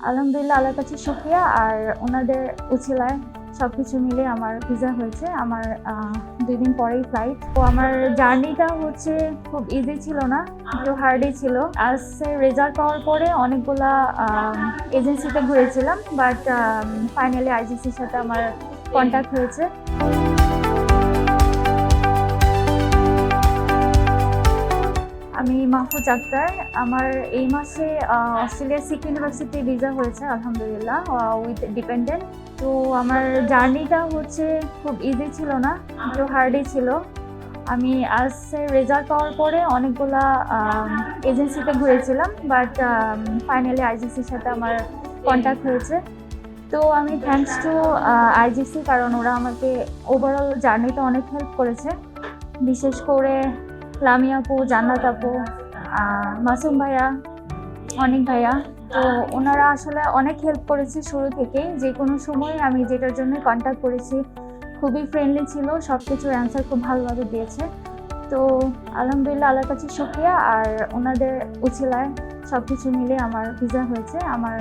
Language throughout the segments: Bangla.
আলহামদুলিল্লাহ আল্লাহর কাছে শুকরিয়া। আর ওনাদের উছিলায় সবকিছু মিলে আমার ভিসা হয়েছে। আমার 2 দিন পরেই ফ্লাইট। তো আমার জার্নিটা হচ্ছে খুব ইজি ছিল না, একটু হার্ডই ছিল। রেজাল্ট পাওয়ার পরে অনেকগুলা এজেন্সিতে ঘুরেছিলাম, বাট ফাইনালি আইজিসির সাথে আমার কন্ট্যাক্ট হয়েছে। আমি মাহফুজ আক্তার। আমার এই মাসে অস্ট্রেলিয়ার সিটি ইউনিভার্সিটি ভিসা হয়েছে আলহামদুলিল্লাহ, উইথ ডিপেন্ডেন্ট। তো আমার জার্নিটা হচ্ছে খুব ইজি ছিল না, একটু হার্ডই ছিল। আমি রেজাল্ট পাওয়ার পরে অনেকগুলা এজেন্সিতে ঘুরেছিলাম, বাট ফাইনালি আইজিসির সাথে আমার কন্ট্যাক্ট হয়েছে। তো আমি থ্যাঙ্কস টু আইজিসি, কারণ ওরা আমাকে ওভারঅল জার্নিতে অনেক হেল্প করেছে। বিশেষ করে লামিয়া আপু, জান্নাত আপু, মাসুম ভাইয়া, অনেক ভাইয়া। তো ওনারা আসলে অনেক হেল্প করেছে শুরু থেকেই। যে কোনো সময় আমি যেটার জন্য কন্ট্যাক্ট করেছি খুবই ফ্রেন্ডলি ছিল, সব কিছুর অ্যান্সার খুব ভালোভাবে দিয়েছে। তো আলহামদুলিল্লাহ আল্লাহর কাছে শুকরিয়া। আর ওনাদের উছিলায় সব কিছু মিলে আমার ভিসা হয়েছে। আমার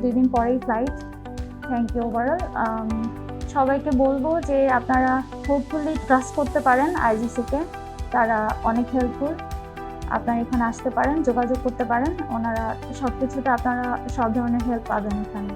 2 দিন পরেই ফ্লাইট। Thank you overall. সবাইকে বলবো যে আপনারা হোপফুলি ট্রাস্ট করতে পারেন আইজিসিকে, তারা অনেক হেল্পফুল। আপনারা এখানে আসতে পারেন, যোগাযোগ করতে পারেন, ওনারা সব কিছুতে আপনারা সব ধরনের হেল্প পাবেন এখানে।